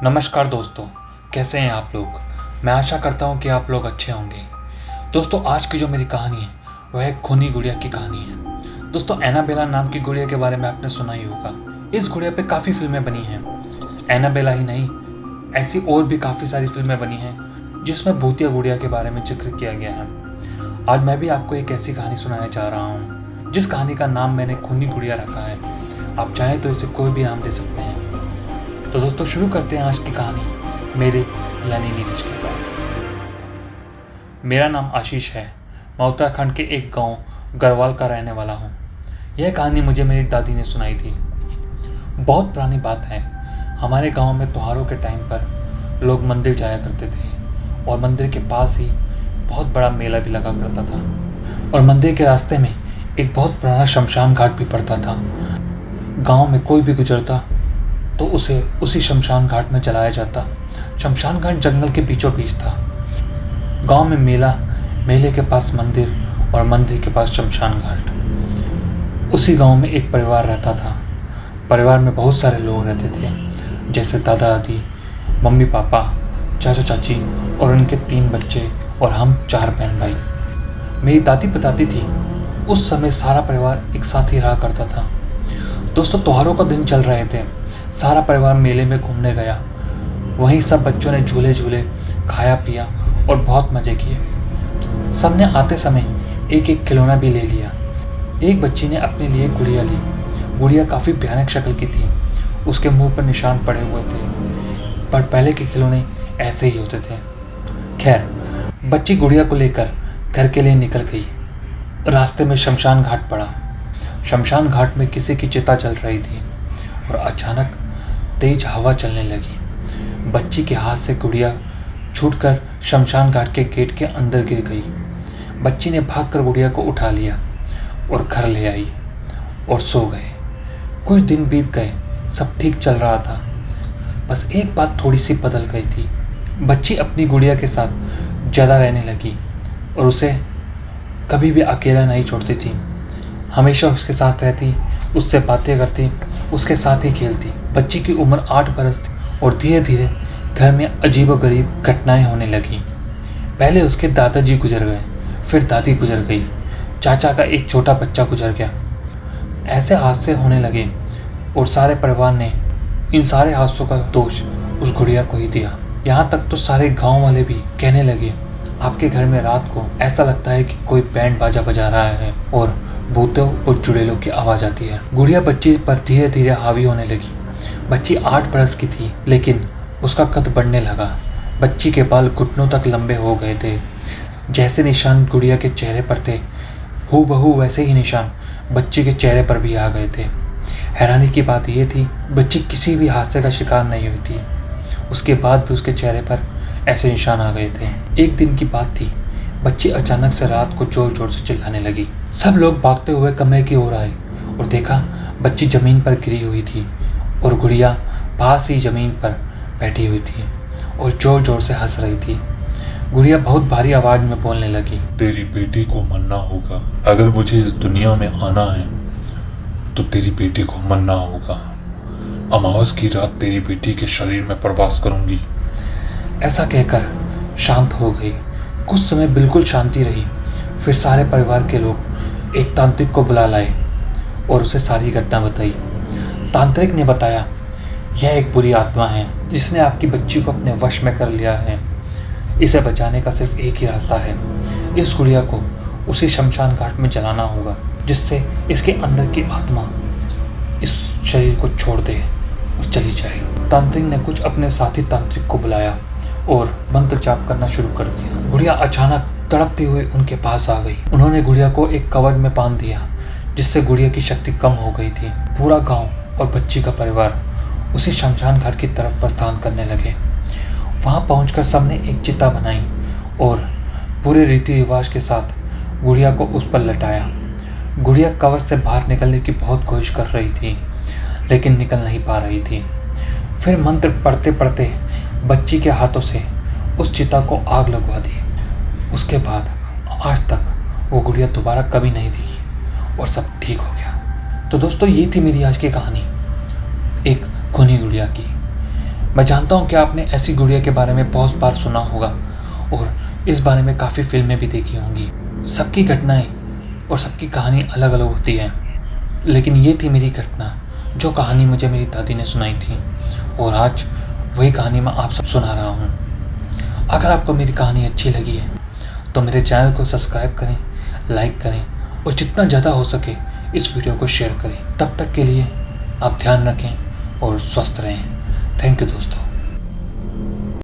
नमस्कार दोस्तों, कैसे हैं आप लोग। मैं आशा करता हूं कि आप लोग अच्छे होंगे। दोस्तों, आज की जो मेरी कहानी है वह एक खूनी गुड़िया की कहानी है। दोस्तों, एनाबेला नाम की गुड़िया के बारे में आपने सुना ही होगा। इस गुड़िया पे काफ़ी फिल्में बनी हैं। एनाबेला ही नहीं, ऐसी और भी काफ़ी सारी फिल्में बनी हैं जिसमें भूतिया गुड़िया के बारे में जिक्र किया गया है। आज मैं भी आपको एक ऐसी कहानी सुनाने जा रहा हूँ जिस कहानी का नाम मैंने खूनी गुड़िया रखा है। आप चाहें तो इसे कोई भी नाम दे सकते हैं। तो दोस्तों, शुरू करते हैं आज की कहानी मेरे यानी नीरज के साथ। मेरा नाम आशीष है। मैं उत्तराखंड के एक गांव गढ़वाल का रहने वाला हूं। यह कहानी मुझे मेरी दादी ने सुनाई थी। बहुत पुरानी बात है। हमारे गांव में त्योहारों के टाइम पर लोग मंदिर जाया करते थे और मंदिर के पास ही बहुत बड़ा मेला भी लगा करता था। और मंदिर के रास्ते में एक बहुत पुराना शमशान घाट भी पड़ता था। गांव में कोई भी गुजरता तो उसे उसी शमशान घाट में जलाया जाता। शमशान घाट जंगल के बीचों बीच था। गांव में मेला, मेले के पास मंदिर और मंदिर के पास शमशान घाट। उसी गांव में एक परिवार रहता था। परिवार में बहुत सारे लोग रहते थे, जैसे दादा दादी, मम्मी पापा, चाचा चाची और उनके 3 बच्चे और हम 4 बहन भाई। मेरी दादी बताती थी उस समय सारा परिवार एक साथ ही रहा करता था। दोस्तों, त्योहारों का दिन चल रहे थे। सारा परिवार मेले में घूमने गया। वहीं सब बच्चों ने झूले झूले, खाया पिया और बहुत मज़े किए। सबने आते समय एक एक खिलौना भी ले लिया। एक बच्ची ने अपने लिए गुड़िया ली। गुड़िया काफ़ी भयानक शक्ल की थी। उसके मुंह पर निशान पड़े हुए थे, पर पहले के खिलौने ऐसे ही होते थे। खैर, बच्ची गुड़िया को लेकर घर के लिए निकल गई। रास्ते में शमशान घाट पड़ा। शमशान घाट में किसी की चिता जल रही थी और अचानक तेज हवा चलने लगी। बच्ची के हाथ से गुड़िया छूटकर शमशान घाट के गेट के अंदर गिर गई। बच्ची ने भागकर गुड़िया को उठा लिया और घर ले आई और सो गए। कुछ दिन बीत गए, सब ठीक चल रहा था। बस एक बात थोड़ी सी बदल गई थी। बच्ची अपनी गुड़िया के साथ ज़्यादा रहने लगी और उसे कभी भी अकेला नहीं छोड़ती थी। हमेशा उसके साथ रहती, उससे बातें करती, उसके साथ ही खेलती। बच्ची की उम्र 8 बरस थी और धीरे धीरे घर में अजीबोगरीब घटनाएं होने लगीं। पहले उसके दादाजी गुजर गए, फिर दादी गुजर गई, चाचा का एक छोटा बच्चा गुजर गया। ऐसे हादसे होने लगे और सारे परिवार ने इन सारे हादसों का दोष उस गुड़िया को ही दिया। यहाँ तक तो सारे गांव वाले भी कहने लगे, आपके घर में रात को ऐसा लगता है कि कोई बैंड बाजा बजा रहा है और भूतों और चुड़ैलों की आवाज़ आती है। गुड़िया बच्ची पर धीरे धीरे हावी होने लगी। बच्ची 8 बरस की थी, लेकिन उसका कद बढ़ने लगा। बच्ची के बाल घुटनों तक लंबे हो गए थे। जैसे निशान गुड़िया के चेहरे पर थे, हूबहू वैसे ही निशान बच्ची के चेहरे पर भी आ गए थे। हैरानी की बात यह थी, बच्ची किसी भी हादसे का शिकार नहीं हुई थी। उसके बाद भी उसके चेहरे पर ऐसे निशान आ गए थे। एक दिन की बात थी, बच्ची अचानक से रात को जोर जोर से चिल्लाने लगी। सब लोग भागते हुए कमरे की ओर आए और देखा बच्ची जमीन पर गिरी हुई थी और गुड़िया पास ही जमीन पर बैठी हुई थी और जोर जोर से हंस रही थी। गुड़िया बहुत भारी आवाज में बोलने लगी, तेरी बेटी को मरना होगा। अगर मुझे इस दुनिया में आना है तो तेरी बेटी को मरना होगा। अमावस की रात तेरी बेटी के शरीर में प्रवास करूंगी। ऐसा कहकर शांत हो गई। कुछ समय बिल्कुल शांति रही। फिर सारे परिवार के लोग एक तांत्रिक को बुला लाए और उसे सारी घटना बताई। तांत्रिक ने बताया, यह एक बुरी आत्मा है जिसने आपकी बच्ची को अपने वश में कर लिया है। इसे बचाने का सिर्फ एक ही रास्ता है, इस गुड़िया को उसी शमशान घाट में जलाना होगा, जिससे इसके अंदर की आत्मा इस शरीर को छोड़ दे और चली जाए। तांत्रिक ने कुछ अपने साथी तांत्रिक को बुलाया और मंत्र जाप करना शुरू कर दिया। गुड़िया अचानक तड़पती हुई उनके पास आ गई। उन्होंने गुड़िया को एक कवच में बांध दिया, जिससे गुड़िया की शक्ति कम हो गई थी। पूरा गांव और बच्ची का परिवार उसी शमशान घाट की तरफ प्रस्थान करने लगे। वहां पहुंचकर सबने एक चिता बनाई और पूरे रीति रिवाज के साथ गुड़िया को उस पर लटाया। गुड़िया कवच से बाहर निकलने की बहुत कोशिश कर रही थी, लेकिन निकल नहीं पा रही थी। फिर मंत्र पढ़ते पढ़ते बच्ची के हाथों से उस चिता को आग लगवा दी। उसके बाद आज तक वो गुड़िया दोबारा कभी नहीं दिखी और सब ठीक हो गया। तो दोस्तों, ये थी मेरी आज की कहानी, एक खूनी गुड़िया की। मैं जानता हूँ कि आपने ऐसी गुड़िया के बारे में बहुत बार सुना होगा और इस बारे में काफ़ी फिल्में भी देखी होंगी। सबकी घटनाएं और सबकी कहानी अलग अलग होती है, लेकिन ये थी मेरी घटना, जो कहानी मुझे मेरी दादी ने सुनाई थी, और आज वही कहानी मैं आप सब सुना रहा हूँ। अगर आपको मेरी कहानी अच्छी लगी है तो मेरे चैनल को सब्सक्राइब करें, लाइक करें और जितना ज़्यादा हो सके इस वीडियो को शेयर करें। तब तक के लिए आप ध्यान रखें और स्वस्थ रहें। थैंक यू दोस्तों।